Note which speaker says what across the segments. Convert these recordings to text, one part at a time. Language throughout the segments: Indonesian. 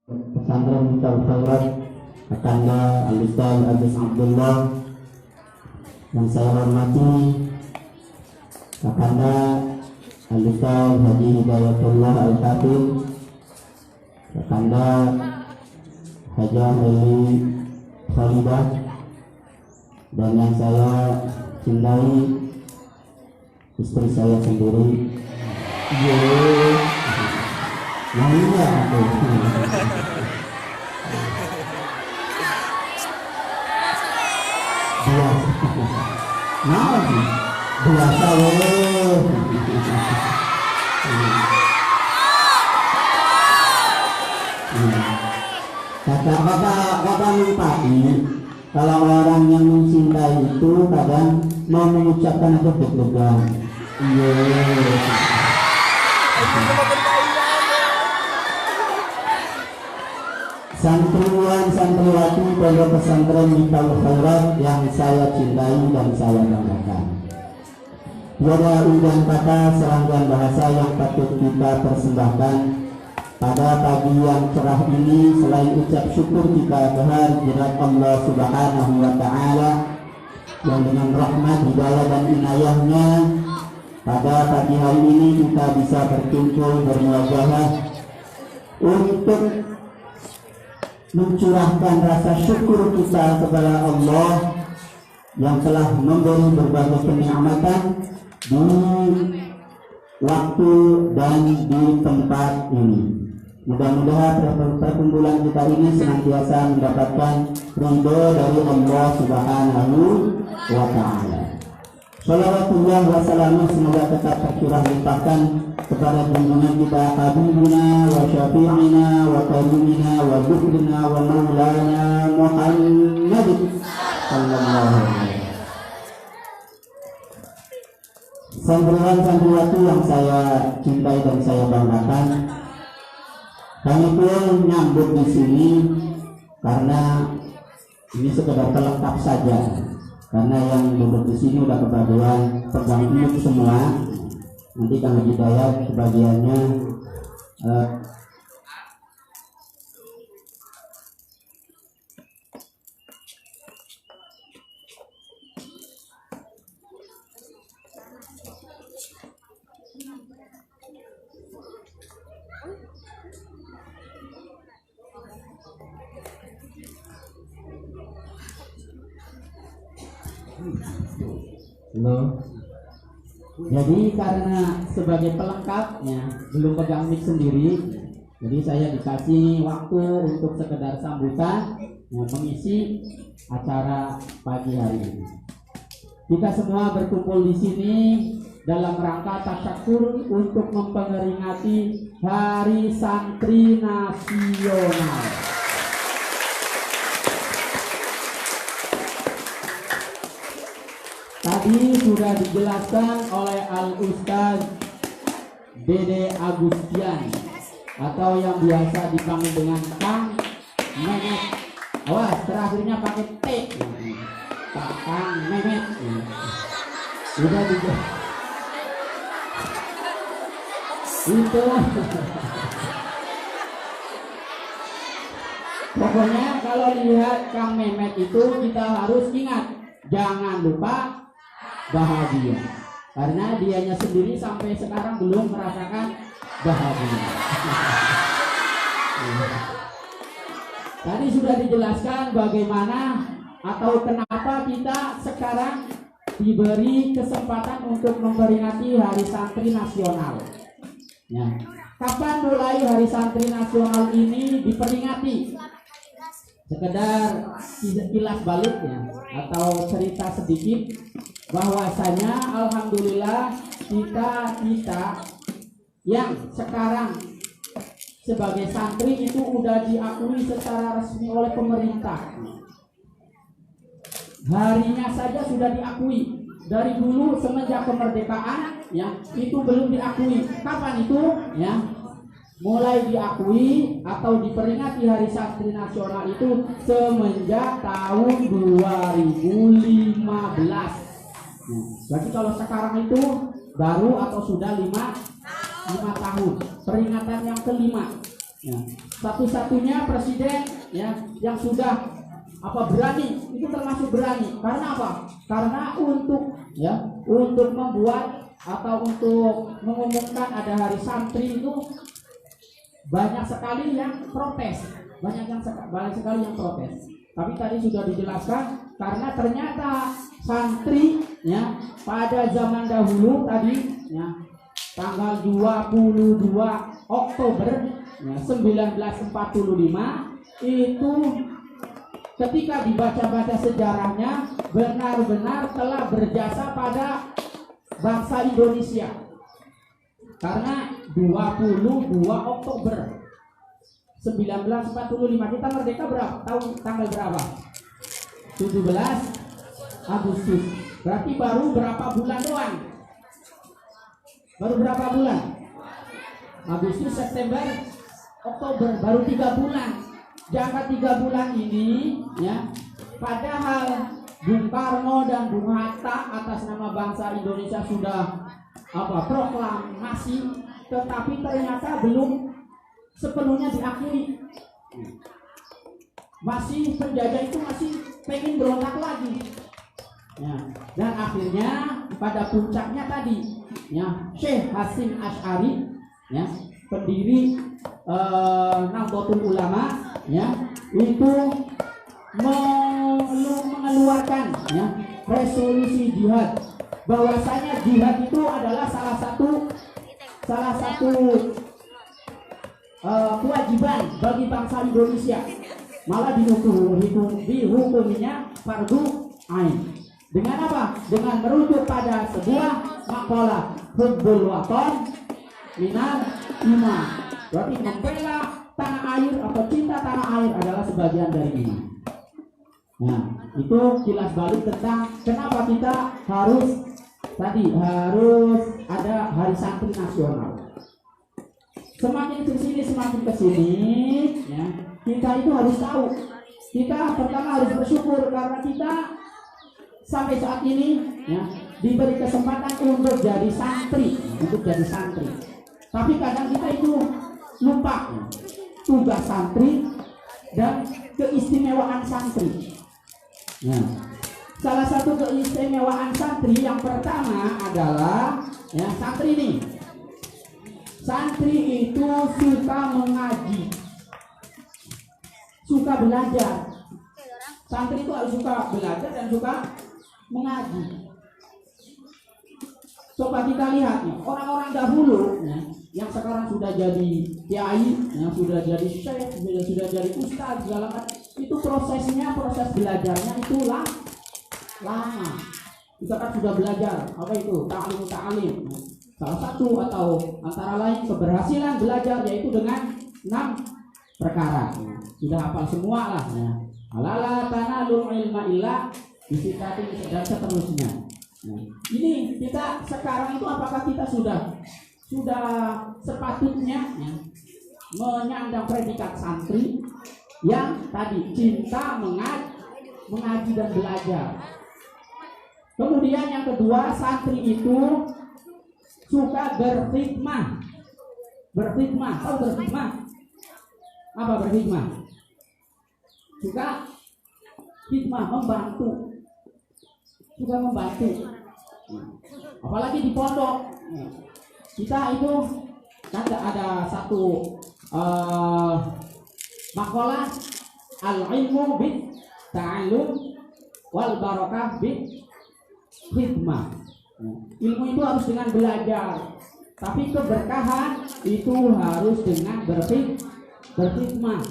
Speaker 1: Pesantren Darul Khairat Kakanda Al-Ustaz Aziz Abdullah yang saya hormati, Kakanda Al-Ustaz Haji Hidayatullah Al-Khatib, Kakanda Hajah Eli Khalidah, dan yang saya cintai istri saya sendiri. Yang ini aku. Biasa loh. Kata mempati, kalau orang yang mencintai itu kadang mau mengucapkan itu deg-degan. Iya. Santriwan santriwati pondok pesantren Darul Khairat yang saya cintai dan saya banggakan. Tiada ungkapan kata serangkaian bahasa yang patut kita persembahkan pada pagi yang cerah ini selain ucap syukur kita kehadirat Allah Subhanahu wa Ta'ala yang dengan rahmat, hidayah dan inayahnya pada pagi hari ini kita bisa berkumpul bermuajahah untuk mencurahkan rasa syukur kita kepada Allah yang telah memberi berbagai kenikmatan di waktu dan di tempat ini. Mudah-mudahan perkumpulan kita ini senantiasa mendapatkan ridho dari Allah Subhanahu wa Ta'ala. Shalawatullah wa salamu semoga tetap tercurah limpahkan kepada junjungan kita Habibuna wa Syafi'ina wa Karimina wa Dukrina wa Maulana Muhammad sallallahu alaihi wasallam. Santriwan-santriwati yang saya cintai dan saya banggakan, kami pun nyambut di sini karena ini sekedar pelengkap saja. Karena yang duduk di sini udah kebagian pegang mic semua. Nanti Kang Hidayat sebagiannya Halo. Jadi karena sebagai pelengkapnya belum pegang mic sendiri, jadi saya dikasih waktu untuk sekedar sambutan mengisi acara pagi hari ini. Kita semua berkumpul di sini dalam rangka tasyakur untuk memperingati Hari Santri Nasional. Tadi sudah dijelaskan oleh Al-Ustaz Dede Agustian atau yang biasa dipanggil dengan Kang Mehmet. Awas, terakhirnya pakai T. Kang Mehmet. Sudah dijelaskan. Itu. Pokoknya kalau lihat Kang Mehmet itu kita harus ingat, jangan lupa bahagia, karena dianya sendiri sampai sekarang belum merasakan bahagia. Tadi sudah dijelaskan bagaimana atau kenapa kita sekarang diberi kesempatan untuk memperingati Hari Santri Nasional. Ya. Kapan mulai Hari Santri Nasional ini diperingati? Sekedar kilas baliknya atau cerita sedikit bahwasanya alhamdulillah kita yang sekarang sebagai santri itu udah diakui secara resmi oleh pemerintah. Harinya saja sudah diakui. Dari dulu semenjak kemerdekaan yang itu belum diakui. Kapan itu? Ya, mulai diakui atau diperingati Hari Santri Nasional itu semenjak tahun 2015. Berarti kalau sekarang itu baru atau sudah 5 tahun, peringatan yang kelima.
Speaker 2: Ya. Satu-satunya presiden ya yang sudah berani, itu termasuk berani. Karena apa? Karena untuk membuat atau untuk mengumumkan ada hari santri itu banyak sekali yang protes, banyak sekali yang protes. Tapi tadi sudah dijelaskan karena ternyata santri ya pada zaman dahulu tadi ya tanggal 22 Oktober ya, 1945 itu ketika dibaca-baca sejarahnya benar-benar telah berjasa pada bangsa Indonesia. Karena 22 Oktober 1945 kita merdeka berapa? Tanggal berapa? 17 Agustus. Berarti baru berapa bulan doang? Baru berapa bulan? Agustus, September, Oktober, baru 3 bulan. Jangka 3 bulan ini ya, padahal Bung Karno dan Bung Hatta atas nama bangsa Indonesia sudah proklamasi, tetapi ternyata belum sepenuhnya diakhiri. Masih penjajah itu masih pengen berontak lagi. Ya, dan akhirnya pada puncaknya tadi, ya Syekh Hasyim Asy'ari, ya pendiri Nahdlatul Ulama, ya itu mengeluarkan ya resolusi jihad, bahwasanya jihad itu adalah salah satu kewajiban bagi bangsa Indonesia, malah dihukuminya fardu ain. Dengan apa? Dengan merujuk pada sebuah makalah hubbul waton minal iman. Berarti membela tanah air atau cinta tanah air adalah sebagian dari iman. Nah, itu kilas balik tentang kenapa kita harus ada hari santri nasional. Semakin kesini, ya, kita itu harus tahu. Kita pertama harus bersyukur karena kita sampai saat ini ya diberi kesempatan untuk jadi santri, Tapi kadang kita itu lupa tugas santri dan keistimewaan santri. Nah, salah satu keistimewaan santri yang pertama adalah ya santri ini. Santri itu suka mengaji, suka belajar. Santri itu harus suka belajar dan suka mengaji. Coba kita lihat nih, orang-orang dahulu ya, yang sekarang sudah jadi kiai, yang sudah jadi syekh, sudah jadi ustaz, segala macam, itu proses belajarnya itu lama. Misalkan sudah belajar, apa itu? Ta'lim. Salah satu atau antara lain keberhasilan belajar yaitu dengan 6 perkara. Sudah hafal semua lah ya. Alala tanalul ilma illa bisitatin dan seterusnya. Nah, ini kita sekarang itu apakah kita sudah sepatutnya ya, menyandang predikat santri yang tadi cinta mengaji dan belajar. Kemudian yang kedua, santri itu suka berkhidmah. Tahu berkhidmah? Apa berkhidmah? Suka khidmah, membantu. Apalagi di pondok. Kita itu kan ada satu makalah al-ilmu bit ta'allum wal barakah bit khidmah. Ilmu itu harus dengan belajar, tapi keberkahan itu harus dengan berkhidmah.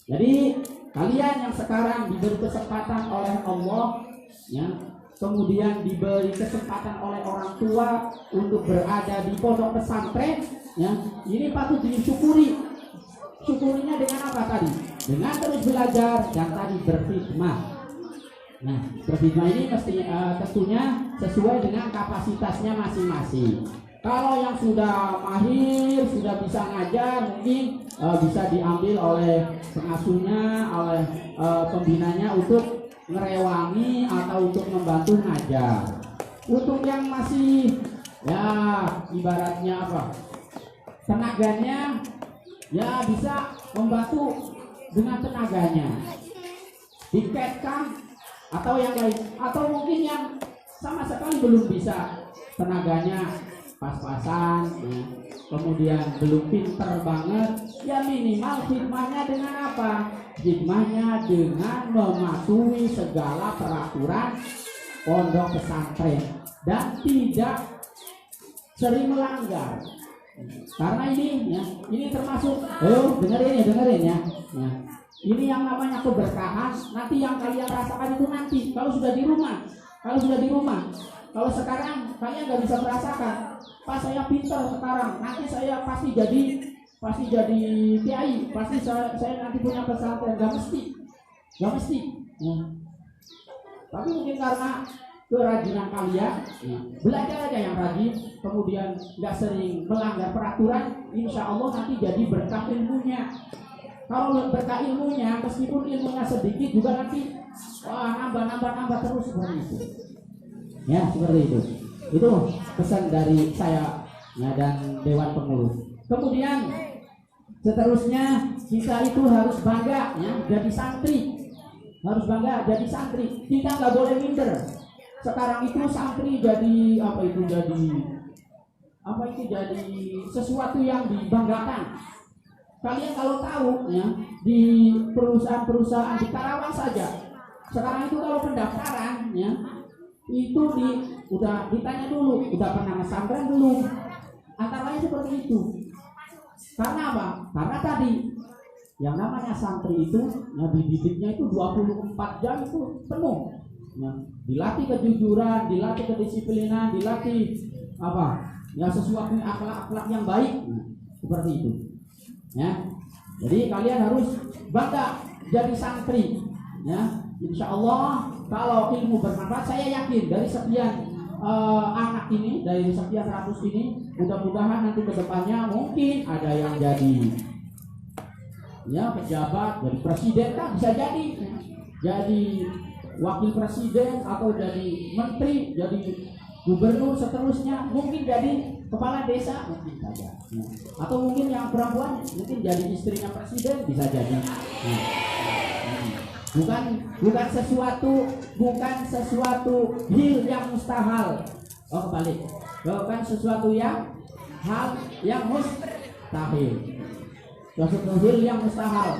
Speaker 2: Jadi kalian yang sekarang diberi kesempatan oleh Allah, ya, kemudian diberi kesempatan oleh orang tua untuk berada di pondok pesantren, ya, ini patut disyukuri. Syukurinya dengan apa tadi? Dengan terus belajar dan tadi berkhidmah. Nah, berkhidmah ini tentunya sesuai dengan kapasitasnya masing-masing. Kalau yang sudah mahir, sudah bisa ngajar, mungkin bisa diambil oleh pengasuhnya, oleh pembinanya untuk ngerewangi atau untuk membantu ngajar. Untuk yang masih ya ibaratnya tenaganya ya bisa membantu dengan tenaganya, diketkan atau yang lain, atau mungkin yang sama sekali belum bisa, tenaganya pas-pasan, ya. Kemudian belum pinter banget, ya minimal hikmahnya dengan apa? Hikmahnya dengan mematuhi segala peraturan pondok pesantren dan tidak sering melanggar. Karena ini ya, ini termasuk dengerin ya. Nah, ini yang namanya keberkahan. Nanti yang kalian rasakan itu nanti kalau sudah di rumah. Kalau sekarang kalian nggak bisa merasakan. Pas saya pintar sekarang, nanti saya pasti jadi kiai, pasti saya nanti punya pesantren. Gak mesti. Ya. Tapi mungkin karena kerajinan kalian, ya, belajar aja yang rajin, kemudian nggak sering melanggar peraturan, insya Allah nanti jadi berkah ilmunya. Kalau berkah ilmunya, meskipun ilmunya sedikit juga nanti nambah terus seperti itu. Ya, seperti itu. Itu pesan dari saya ya, dan Dewan Pengurus. Kemudian seterusnya kita itu harus bangga ya jadi santri. Kita nggak boleh minder. Sekarang itu santri jadi jadi sesuatu yang dibanggakan. Kalian kalau tahu ya, di perusahaan-perusahaan di Karawang saja sekarang itu kalau pendaftaran ya itu udah ditanya dulu, udah pernah ngesantren belum, antara lain seperti itu. Karena apa? Karena tadi yang namanya santri itu ya dididiknya itu 24 jam itu penuh ya, dilatih kejujuran, dilatih kedisiplinan, dilatih sesuatu akhlak yang baik, seperti itu ya. Jadi kalian harus bangga jadi santri ya. Insya Allah kalau ilmu bermanfaat, saya yakin dari sekian anak ini, dari sekian ratus ini, mudah-mudahan nanti kedepannya mungkin ada yang jadi ya pejabat, jadi presiden kan, bisa jadi wakil presiden atau jadi menteri, jadi gubernur, seterusnya mungkin jadi kepala desa mungkin saja, atau mungkin yang perempuan mungkin jadi istrinya presiden, bisa jadi. Bukan sesuatu hal yang mustahil. Bukan sesuatu hal yang mustahil. Sesuatu hal yang mustahil.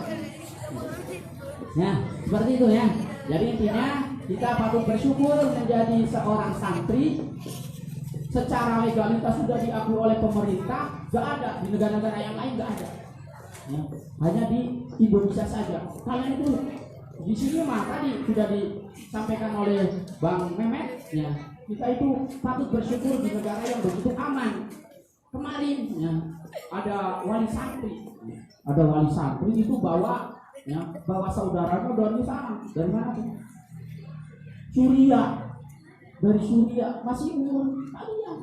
Speaker 2: Nah, seperti itu ya. Jadi intinya kita patut bersyukur menjadi seorang santri. Secara legalitas sudah diakui oleh pemerintah, gak ada di negara-negara yang lain, gak ada. Ya, hanya di Indonesia saja. Kalian itu di sini mah tadi sudah disampaikan oleh Bang Mehmet ya, kita itu patut bersyukur di negara yang begitu aman. Kemarin ya, ada wali santri itu bawa saudaranya dari sana, dari mana tuh? Dari Suria, masih umur kalian.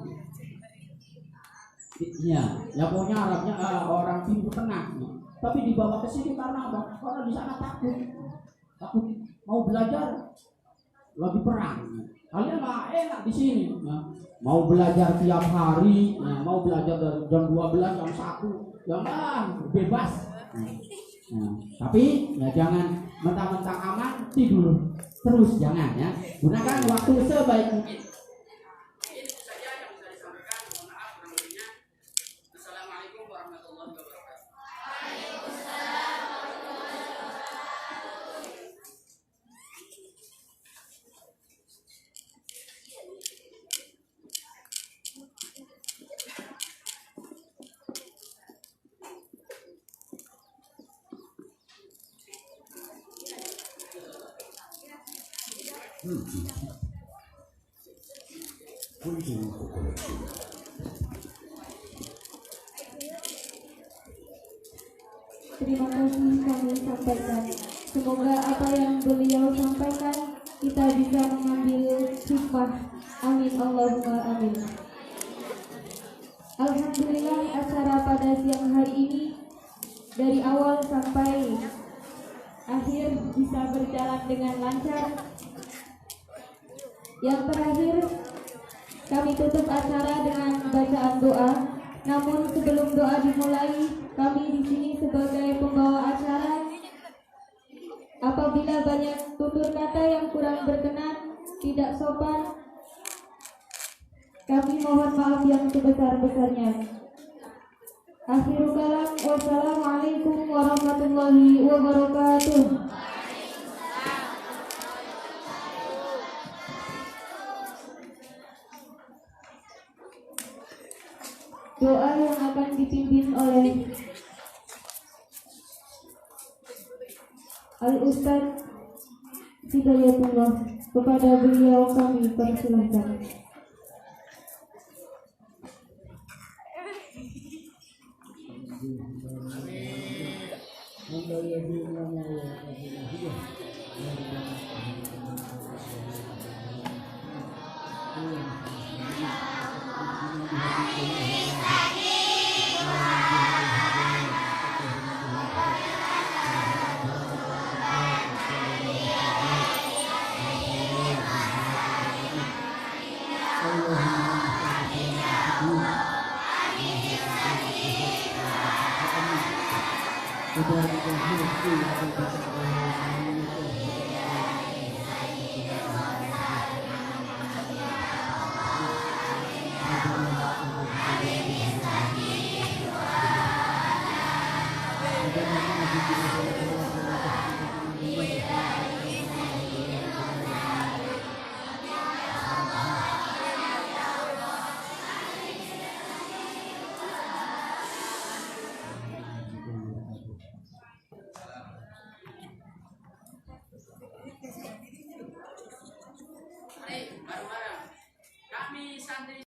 Speaker 2: Ya pokoknya Arabnya orang Timur Tengah. Tapi dibawa ke sini karena apa? Karena di sana takut mau belajar lagi perang. Kalian mah enak di sini. Ya. Mau belajar tiap hari, ya. Mau belajar dari jam 12 jam 1, ya bebas. Ya. Tapi ya jangan mentang-mentang aman tidur terus, jangan ya. Gunakan waktu sebaik mungkin. Assalamualaikum warahmatullahi wabarakatuh.
Speaker 3: Terima kasih kami sampaikan. Semoga apa yang beliau sampaikan kita bisa mengambil hikmah. Amin Allahumma amin. Alhamdulillah, acara pada siang hari ini dari awal sampai akhir bisa berjalan dengan lancar. Yang terakhir kami tutup acara dengan bacaan doa. Namun sebelum doa dimulai, kami di sini sebagai pembawa acara, apabila banyak tutur kata yang kurang berkenan, tidak sopan, kami mohon maaf yang sebesar-besarnya. Akhirul kalam, wassalamualaikum warahmatullahi wabarakatuh. Doa yang akan dipimpin oleh Al-Ustaz Hidayatullah. Kepada beliau kami persilahkan.
Speaker 2: Mari bareng-bareng. Kami santri